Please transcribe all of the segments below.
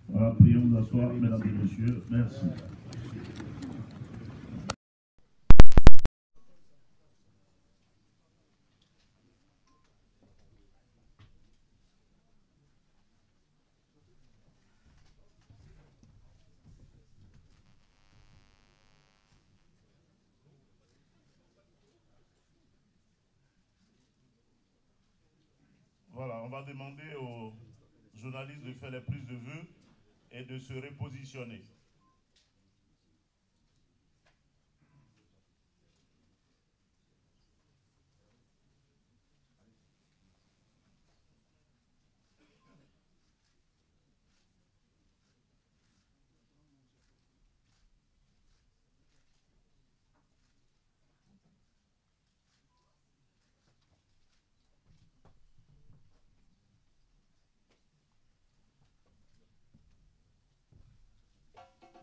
Voilà, priez vous asseoir, mesdames et messieurs. Merci. Voilà, on va demander aux journalistes de faire les prises de vue et de se repositionner.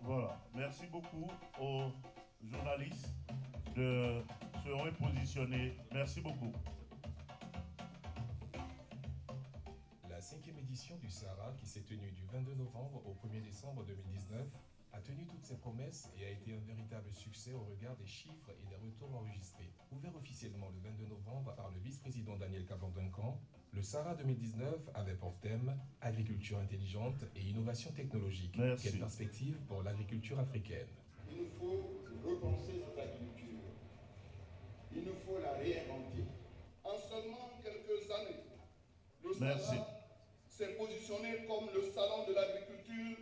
Voilà, merci beaucoup aux journalistes de se repositionner. Merci beaucoup. La 5e édition du Sahara, qui s'est tenue du 22 novembre au 1er décembre 2019, a tenu toutes ses promesses et a été un véritable succès au regard des chiffres et des retours enregistrés. Ouvert officiellement le 22 novembre par le vice-président Daniel Caban-Duncan, le Sahara 2019 avait pour thème agriculture intelligente et innovation technologique. Merci. Quelle perspective pour l'agriculture africaine? Il nous faut repenser cette agriculture. Il nous faut la réinventer. En seulement quelques années, le Sahara s'est positionné comme le salon de l'agriculture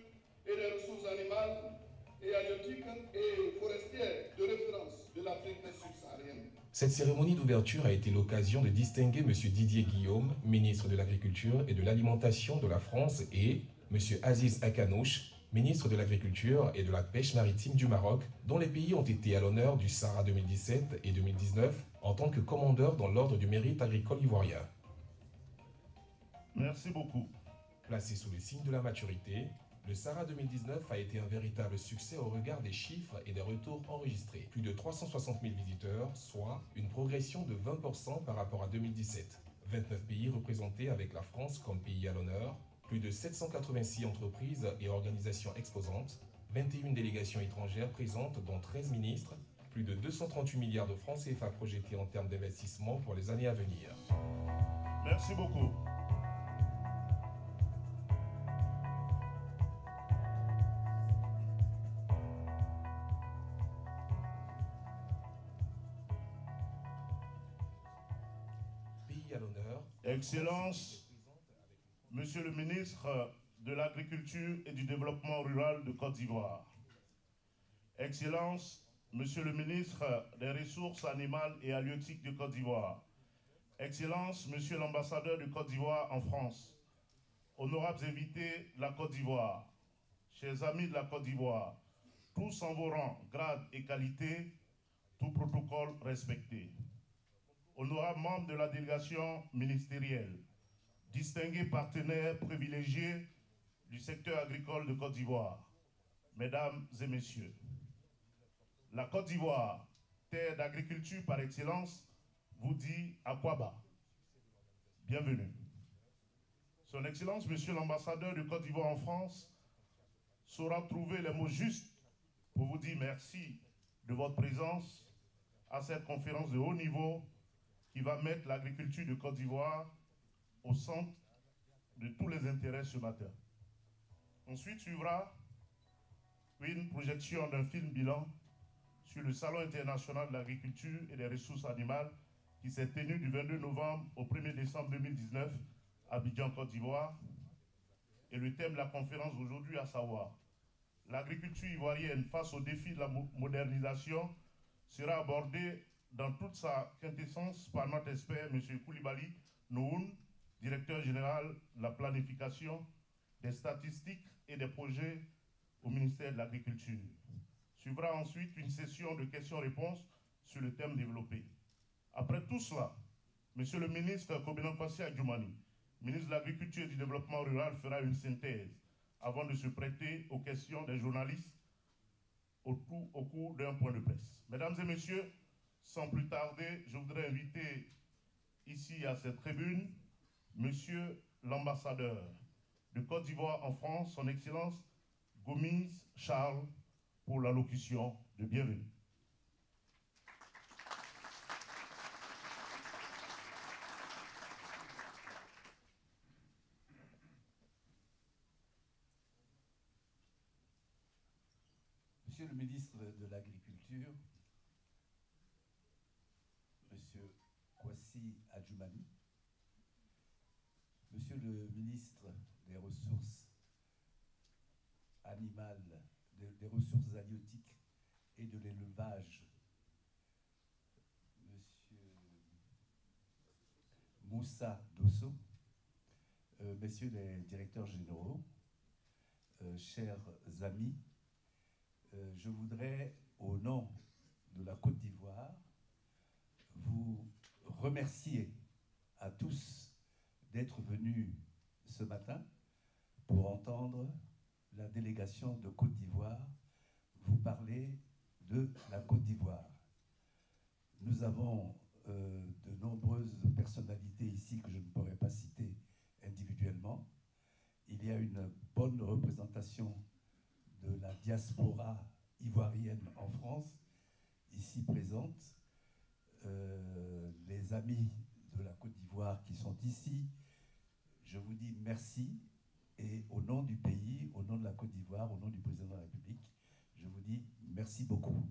et des ressources animales et halieutiques et forestières de référence de l'Afrique subsaharienne. Cette cérémonie d'ouverture a été l'occasion de distinguer M. Didier Guillaume, ministre de l'Agriculture et de l'Alimentation de la France, et M. Aziz Akanouche, ministre de l'Agriculture et de la Pêche maritime du Maroc, dont les pays ont été à l'honneur du Sahara 2017 et 2019 en tant que commandeurs dans l'ordre du mérite agricole ivoirien. Merci beaucoup. Placé sous le signe de la maturité, le Sahara 2019 a été un véritable succès au regard des chiffres et des retours enregistrés. Plus de 360 000 visiteurs, soit une progression de 20% par rapport à 2017. 29 pays représentés avec la France comme pays à l'honneur, plus de 786 entreprises et organisations exposantes, 21 délégations étrangères présentes dont 13 ministres, plus de 238 milliards de francs CFA projetés en termes d'investissement pour les années à venir. Merci beaucoup. Pays à l'honneur. Excellence, Monsieur le ministre de l'Agriculture et du Développement rural de Côte d'Ivoire. Excellence, Monsieur le ministre des Ressources animales et halieutiques de Côte d'Ivoire. Excellence, Monsieur l'ambassadeur de Côte d'Ivoire en France. Honorables invités de la Côte d'Ivoire, chers amis de la Côte d'Ivoire, tous en vos rangs, grades et qualités, tout protocole respecté. Honorables membres de la délégation ministérielle, distingués partenaires privilégiés du secteur agricole de Côte d'Ivoire, mesdames et messieurs, la Côte d'Ivoire, terre d'agriculture par excellence, vous dit Akwaba. Bienvenue. Son Excellence, Monsieur l'ambassadeur de Côte d'Ivoire en France, saura trouver les mots justes pour vous dire merci de votre présence à cette conférence de haut niveau qui va mettre l'agriculture de Côte d'Ivoire au centre de tous les intérêts ce matin. Ensuite suivra une projection d'un film bilan sur le Salon international de l'agriculture et des ressources animales qui s'est tenu du 22 novembre au 1er décembre 2019 à Abidjan, Côte d'Ivoire. Et le thème de la conférence aujourd'hui, à savoir l'agriculture ivoirienne face aux défis de la modernisation, sera abordé dans toute sa quintessence par notre expert, M. Koulibaly Noun, directeur général de la planification, des statistiques et des projets au ministère de l'Agriculture. Suivra ensuite une session de questions-réponses sur le thème développé. Après tout cela, M. le ministre Kobinan Kwasi Adjoumani, ministre de l'Agriculture et du Développement rural, fera une synthèse avant de se prêter aux questions des journalistes au cours d'un point de presse. Mesdames et messieurs, sans plus tarder, je voudrais inviter ici à cette tribune Monsieur l'ambassadeur de Côte d'Ivoire en France, son Excellence Gomis Charles, pour l'allocution de bienvenue. Monsieur le ministre de l'Agriculture, Monsieur Kwasi Adjoumani, Monsieur le ministre des Ressources animales, des ressources halieutiques et de l'élevage, Monsieur Moussa Dosso, Messieurs les directeurs généraux, chers amis, je voudrais, au nom de la Côte d'Ivoire, vous remercier à tous d'être venus ce matin pour entendre la délégation de Côte d'Ivoire vous parler de la Côte d'Ivoire. Nous avons de nombreuses personnalités ici que je ne pourrais pas citer individuellement. Il y a une bonne représentation de la diaspora ivoirienne en France, ici présente. Les amis de la Côte d'Ivoire qui sont ici, je vous dis merci, et au nom du pays, au nom de la Côte d'Ivoire, au nom du président de la République, je vous dis merci beaucoup.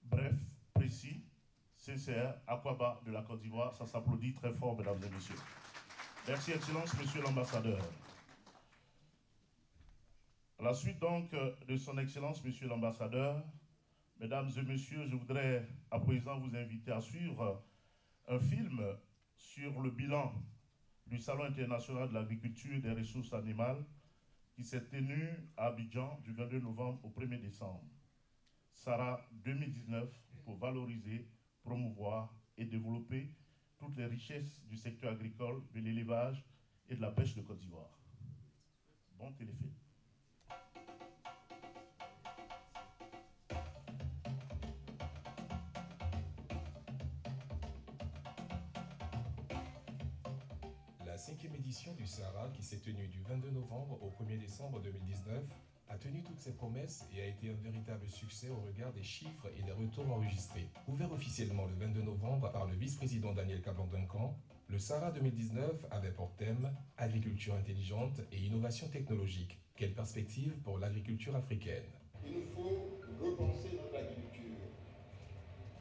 Bref, précis, sincère, Akwaba de la Côte d'Ivoire, ça s'applaudit très fort, mesdames et messieurs. Merci, Excellence, Monsieur l'Ambassadeur. À la suite donc de son Excellence, Monsieur l'Ambassadeur, Mesdames et Messieurs, je voudrais à présent vous inviter à suivre un film sur le bilan du Salon international de l'agriculture et des ressources animales qui s'est tenu à Abidjan du 22 novembre au 1er décembre. SARA 2019 pour valoriser, promouvoir et développer toutes les richesses du secteur agricole, de l'élevage et de la pêche de Côte d'Ivoire. Bon téléfilm. La 5e édition du SARA, qui s'est tenue du 22 novembre au 1er décembre 2019, a tenu toutes ses promesses et a été un véritable succès au regard des chiffres et des retours enregistrés. Ouvert officiellement le 22 novembre par le vice-président Daniel Kablan-Duncan, le SARA 2019 avait pour thème « Agriculture intelligente et innovation technologique. Quelle perspective pour l'agriculture africaine ?» Il nous faut repenser notre agriculture.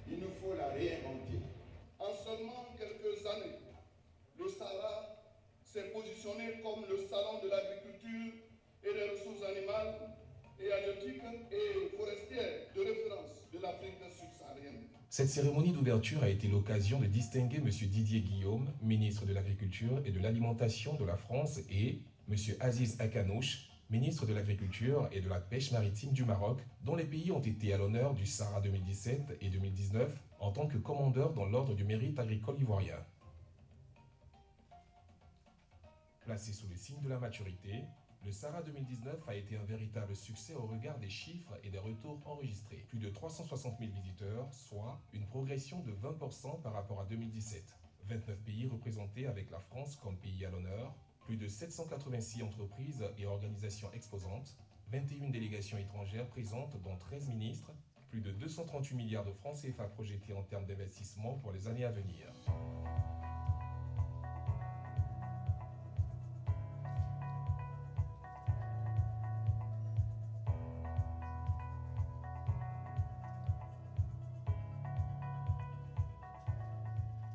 Il nous faut la réinventer. En seulement quelques années, le SARA s'est positionné comme le salon de l'agriculture et des ressources animales et halieutiques et forestières de référence de l'Afrique subsaharienne. Cette cérémonie d'ouverture a été l'occasion de distinguer M. Didier Guillaume, ministre de l'Agriculture et de l'Alimentation de la France, et M. Aziz Akanouche, ministre de l'Agriculture et de la Pêche maritime du Maroc, dont les pays ont été à l'honneur du SARA 2017 et 2019 en tant que commandeurs dans l'ordre du mérite agricole ivoirien. Placé sous le signe de la maturité, le SARA 2019 a été un véritable succès au regard des chiffres et des retours enregistrés. Plus de 360 000 visiteurs, soit une progression de 20% par rapport à 2017. 29 pays représentés avec la France comme pays à l'honneur, plus de 786 entreprises et organisations exposantes, 21 délégations étrangères présentes dont 13 ministres, plus de 238 milliards de francs CFA projetés en termes d'investissement pour les années à venir.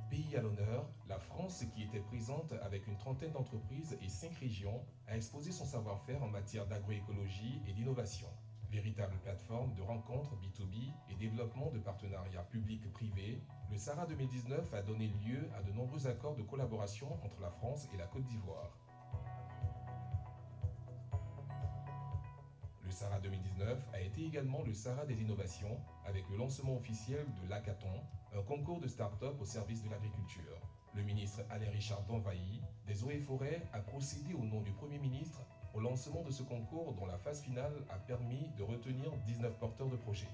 Pays à l'honneur, la France, qui était présente avec une trentaine d'entreprises et 5 régions, a exposé son savoir-faire en matière d'agroécologie et d'innovation. Véritable plateforme de rencontres B2B et développement de partenariats publics-privés, le SARA 2019 a donné lieu à de nombreux accords de collaboration entre la France et la Côte d'Ivoire. Le SARA 2019 a été également le SARA des innovations, avec le lancement officiel de l'Hackathon, un concours de start-up au service de l'agriculture. Le ministre Alain Richard Danvailly, des Eaux et Forêts, a procédé au nom du Premier ministre au lancement de ce concours dont la phase finale a permis de retenir 19 porteurs de projets.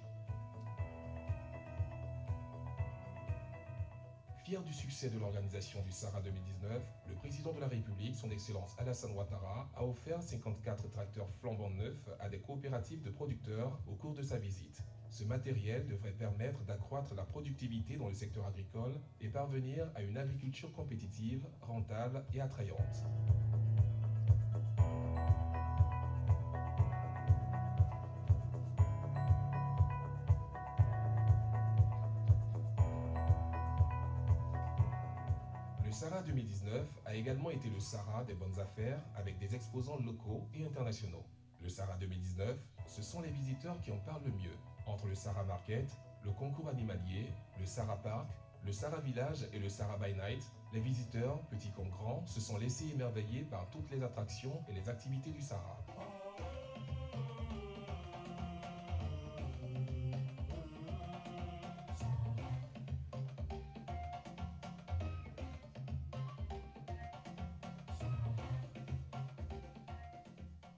Fier du succès de l'organisation du SARA 2019, le président de la République, son Excellence Alassane Ouattara, a offert 54 tracteurs flambant neufs à des coopératives de producteurs au cours de sa visite. Ce matériel devrait permettre d'accroître la productivité dans le secteur agricole et parvenir à une agriculture compétitive, rentable et attrayante. Le SARA 2019 a également été le SARA des bonnes affaires avec des exposants locaux et internationaux. Le SARA 2019, ce sont les visiteurs qui en parlent le mieux. Entre le SARA Market, le concours animalier, le SARA Park, le SARA Village et le SARA by Night, les visiteurs, petits comme grands, se sont laissés émerveiller par toutes les attractions et les activités du SARA.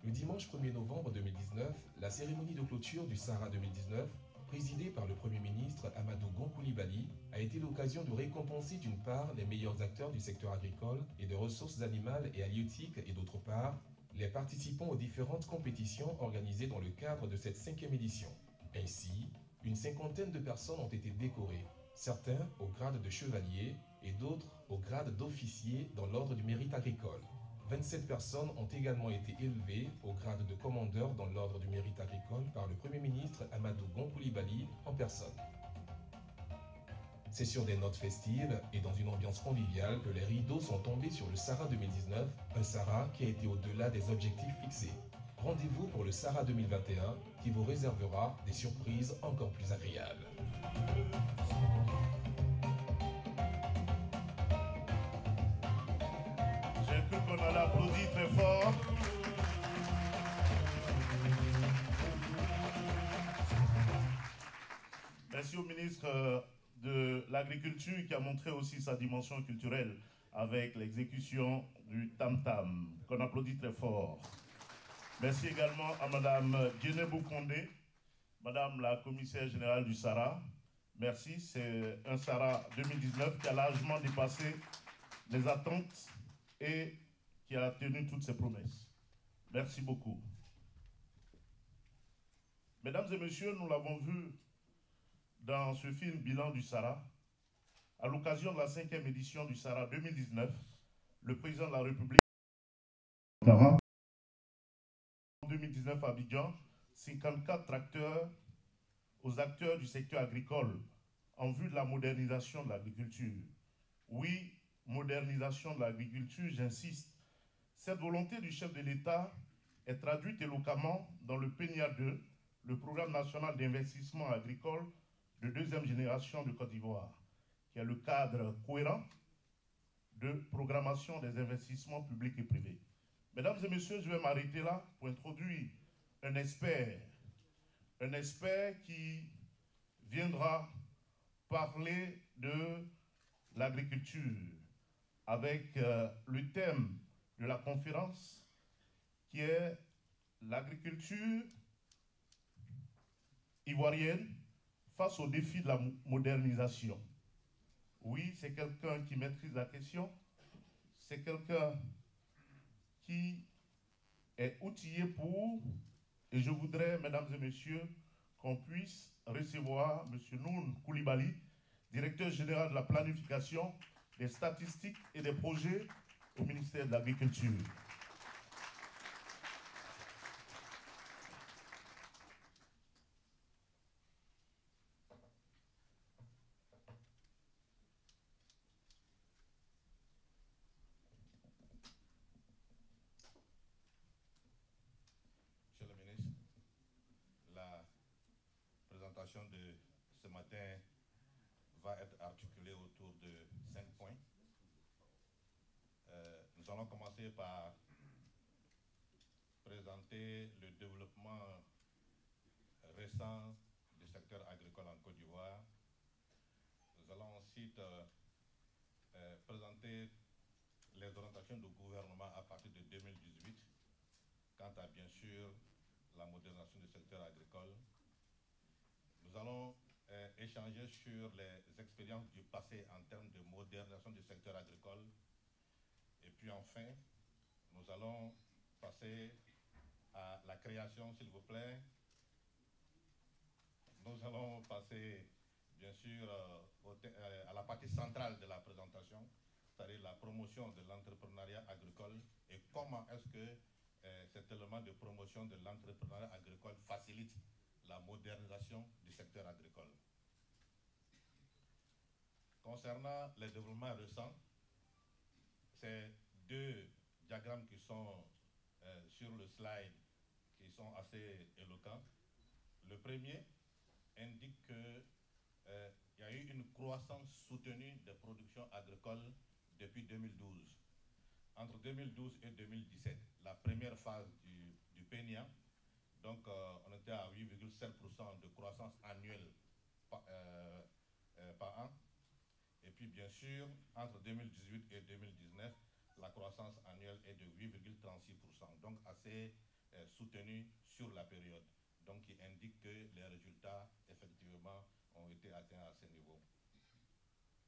Le dimanche 1er novembre 2019, la cérémonie de clôture du SARA 2019, présidée par le Premier ministre Amadou Gon Coulibaly, a été l'occasion de récompenser d'une part les meilleurs acteurs du secteur agricole et de ressources animales et halieutiques et d'autre part les participants aux différentes compétitions organisées dans le cadre de cette 5e édition. Ainsi, une cinquantaine de personnes ont été décorées, certains au grade de chevalier et d'autres au grade d'officier dans l'ordre du mérite agricole. 27 personnes ont également été élevées au grade de commandeur dans l'ordre du mérite agricole par le Premier ministre Amadou Gon Coulibaly en personne. C'est sur des notes festives et dans une ambiance conviviale que les rideaux sont tombés sur le SARA 2019, un SARA qui a été au-delà des objectifs fixés. Rendez-vous pour le SARA 2021 qui vous réservera des surprises encore plus agréables. J'ai cru qu'on allait applaudir très fort. Merci au ministre de l'Agriculture qui a montré aussi sa dimension culturelle avec l'exécution du tam-tam, qu'on applaudit très fort. Merci également à Madame Djenebou Kondé, Madame la commissaire générale du SARA. Merci, c'est un SARA 2019 qui a largement dépassé les attentes et qui a tenu toutes ses promesses. Merci beaucoup. Mesdames et messieurs, nous l'avons vu dans ce film bilan du SARA. À l'occasion de la 5e édition du SARA 2019, le président de la République, en 2019 à Abidjan, 54 tracteurs aux acteurs du secteur agricole en vue de la modernisation de l'agriculture. Oui, modernisation de l'agriculture, j'insiste. Cette volonté du chef de l'État est traduite éloquemment dans le PNIA 2, le Programme national d'investissement agricole de 2e génération de Côte d'Ivoire, qui est le cadre cohérent de programmation des investissements publics et privés. Mesdames et messieurs, je vais m'arrêter là pour introduire un expert qui viendra parler de l'agriculture avec le thème de la conférence qui est l'agriculture ivoirienne face aux défis de la modernisation. Oui, c'est quelqu'un qui maîtrise la question, c'est quelqu'un qui est outillé pour, et je voudrais, mesdames et messieurs, qu'on puisse recevoir M. Noun Coulibaly, directeur général de la planification, des statistiques et des projets au ministère de l'Agriculture. Monsieur le ministre, la présentation de ce matin va être articulée autour de 5 points. Nous allons commencer par présenter le développement récent du secteur agricole en Côte d'Ivoire. Nous allons ensuite présenter les orientations du gouvernement à partir de 2018 quant à, bien sûr, la modernisation du secteur agricole. Nous allons échanger sur les expériences du passé en termes de modernisation du secteur agricole. Et puis enfin, nous allons passer à la création, s'il vous plaît. Nous allons passer, bien sûr, à la partie centrale de la présentation, c'est-à-dire la promotion de l'entrepreneuriat agricole et comment est-ce que cet élément de promotion de l'entrepreneuriat agricole facilite la modernisation du secteur agricole. Concernant les développements récents, ces deux diagrammes qui sont sur le slide, qui sont assez éloquents. Le premier indique qu'il y a eu une croissance soutenue des productions agricoles depuis 2012. Entre 2012 et 2017, la première phase du PENIA, donc on était à 8,7% de croissance annuelle par an. Et puis bien sûr, entre 2018 et 2019, la croissance annuelle est de 8,36%, donc assez soutenue sur la période, donc qui indique que les résultats effectivement ont été atteints à ce niveau.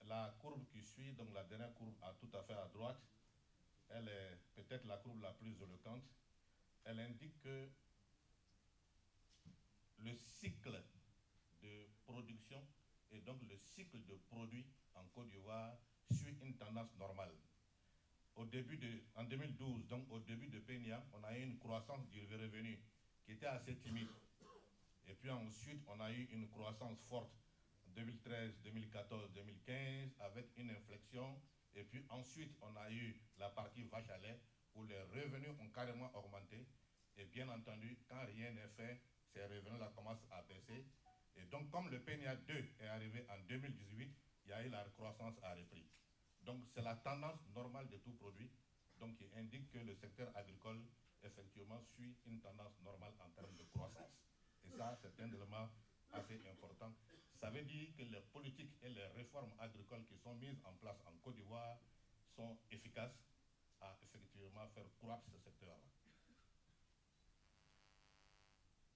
La courbe qui suit, donc la dernière courbe tout à fait à droite, elle est peut-être la courbe la plus éloquente. Elle indique que le cycle de production et donc le cycle de produits en Côte d'Ivoire suit une tendance normale. En 2012, donc au début de PENIA, on a eu une croissance du revenu qui était assez timide. Et puis ensuite, on a eu une croissance forte en 2013, 2014, 2015 avec une inflexion. Et puis ensuite, on a eu la partie vache à lait où les revenus ont carrément augmenté. Et bien entendu, quand rien n'est fait, ces revenus-là commencent à baisser. Et donc, comme le PENIA 2 est arrivé en 2018, il y a eu la croissance à repris. Donc, c'est la tendance normale de tout produit, donc qui indique que le secteur agricole, effectivement, suit une tendance normale en termes de croissance. Et ça, c'est un élément assez important. Ça veut dire que les politiques et les réformes agricoles qui sont mises en place en Côte d'Ivoire sont efficaces à effectivement faire croître ce secteur-là.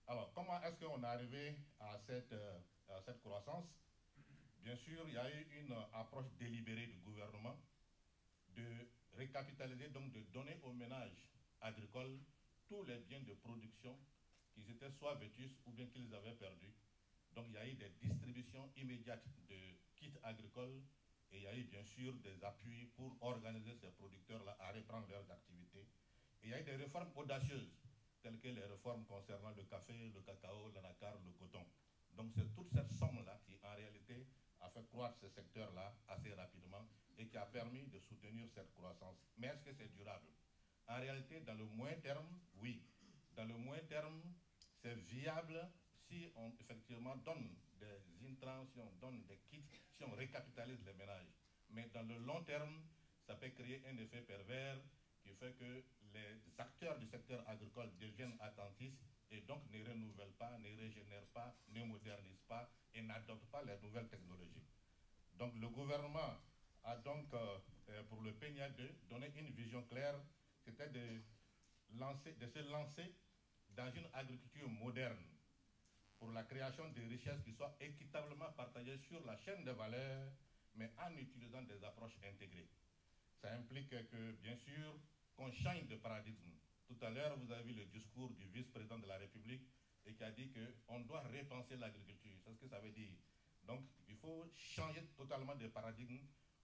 Alors, comment est-ce qu'on est arrivé à cette croissance? Bien sûr, il y a eu une approche délibérée du gouvernement de récapitaliser, donc de donner aux ménages agricoles tous les biens de production qu'ils étaient soit vétustes ou bien qu'ils avaient perdus. Donc il y a eu des distributions immédiates de kits agricoles et il y a eu bien sûr des appuis pour organiser ces producteurs-là à reprendre leurs activités. Et il y a eu des réformes audacieuses, telles que les réformes concernant le café, le cacao, l'anacarde, le coton. Donc c'est toute cette somme-là qui en réalité a fait croître ce secteur-là assez rapidement et qui a permis de soutenir cette croissance. Mais est-ce que c'est durable? En réalité, dans le moyen terme, oui. Dans le moyen terme, c'est viable si on effectivement donne des intrants, si on donne des kits, si on récapitalise les ménages. Mais dans le long terme, ça peut créer un effet pervers qui fait que les acteurs du secteur agricole deviennent attentifs et donc ne renouvellent pas, ne régénèrent pas, ne modernisent pas et n'adoptent pas les nouvelles technologies. Donc le gouvernement a donc, pour le PENIA 2, donné une vision claire, c'était de se lancer dans une agriculture moderne pour la création de richesses qui soient équitablement partagées sur la chaîne de valeur, mais en utilisant des approches intégrées. Ça implique que, bien sûr, qu'on change de paradigme. Tout à l'heure, vous avez vu le discours du vice-président de la République et qui a dit qu'on doit repenser l'agriculture. C'est ce que ça veut dire. Donc, il faut changer totalement de paradigme.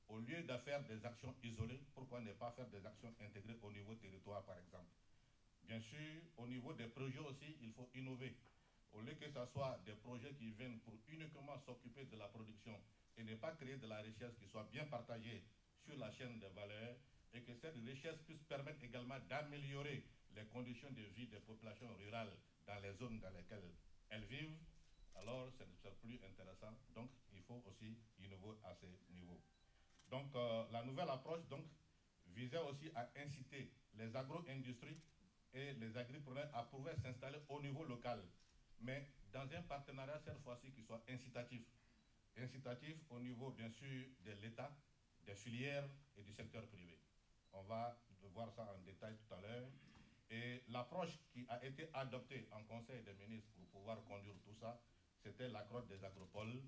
Au lieu de faire des actions isolées, pourquoi ne pas faire des actions intégrées au niveau territoire, par exemple? Bien sûr, au niveau des projets aussi, il faut innover. Au lieu que ce soit des projets qui viennent pour uniquement s'occuper de la production et ne pas créer de la richesse qui soit bien partagée sur la chaîne de valeur et que cette richesse puisse permettre également d'améliorer les conditions de vie des populations rurales dans les zones dans lesquelles elles vivent, alors c'est plus intéressant. Donc, il faut aussi innover à ce niveau. Donc, la nouvelle approche donc, visait aussi à inciter les agro-industries et les agripreneurs à pouvoir s'installer au niveau local, mais dans un partenariat cette fois-ci qui soit incitatif. Incitatif au niveau, bien sûr, de l'État, des filières et du secteur privé. On va voir ça en détail tout à l'heure. Et l'approche qui a été adoptée en Conseil des ministres pour pouvoir conduire tout ça, c'était l'approche des agropoles.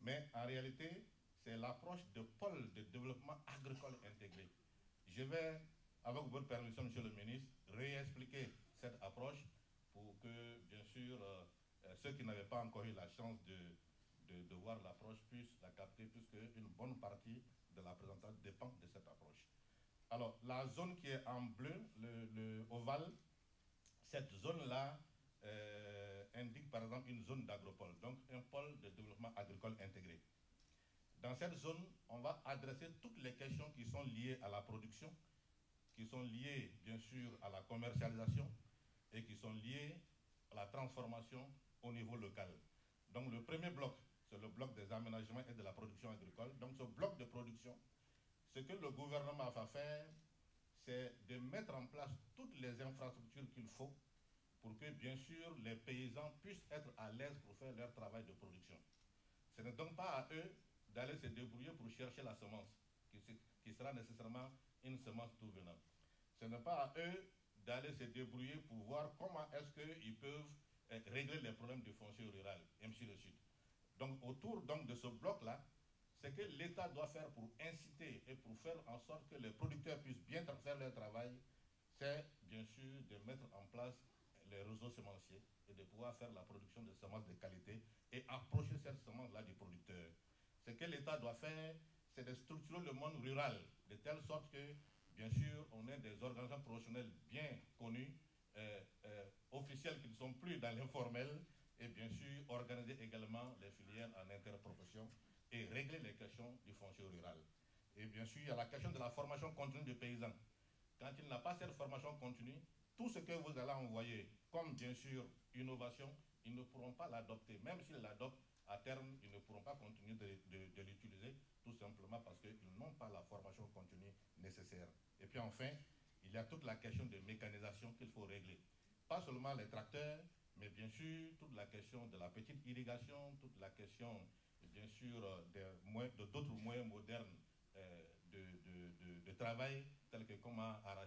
Mais en réalité, c'est l'approche de pôle de développement agricole intégré. Je vais, avec votre permission, Monsieur le ministre, réexpliquer cette approche pour que, bien sûr, ceux qui n'avaient pas encore eu la chance de voir l'approche puissent la capter, puisque une bonne partie de la présentation dépend de cette approche. Alors, la zone qui est en bleu, le ovale, cette zone-là indique par exemple une zone d'agropole, donc un pôle de développement agricole intégré. Dans cette zone, on va adresser toutes les questions qui sont liées à la production, qui sont liées bien sûr à la commercialisation et qui sont liées à la transformation au niveau local. Donc le premier bloc, c'est le bloc des aménagements et de la production agricole. Donc ce bloc de production, ce que le gouvernement va faire, c'est de mettre en place toutes les infrastructures qu'il faut pour que, bien sûr, les paysans puissent être à l'aise pour faire leur travail de production. Ce n'est donc pas à eux d'aller se débrouiller pour chercher la semence, qui sera nécessairement une semence tout venant. Ce n'est pas à eux d'aller se débrouiller pour voir comment est-ce qu'ils peuvent régler les problèmes du foncier rural, et ainsi de suite. Donc, autour donc, de ce bloc-là, ce que l'État doit faire pour inciter et pour faire en sorte que les producteurs puissent bien faire leur travail, c'est bien sûr de mettre en place les réseaux semenciers et de pouvoir faire la production de semences de qualité et approcher cette semence-là du producteur. Ce que l'État doit faire, c'est de structurer le monde rural de telle sorte que, bien sûr, on ait des organisations professionnelles bien connues, officielles qui ne sont plus dans l'informel, et bien sûr, organiser également les filières en interprofession et régler les questions du foncier rural. Et bien sûr, il y a la question de la formation continue des paysans. Quand il n'a pas cette formation continue, tout ce que vous allez envoyer, comme bien sûr innovation, ils ne pourront pas l'adopter. Même s'ils l'adoptent, à terme, ils ne pourront pas continuer de l'utiliser, tout simplement parce qu'ils n'ont pas la formation continue nécessaire. Et puis enfin, il y a toute la question de mécanisation qu'il faut régler. Pas seulement les tracteurs, mais bien sûr toute la question de la petite irrigation, toute la question, bien sûr, d'autres moyens modernes de travail, tels que comment arracher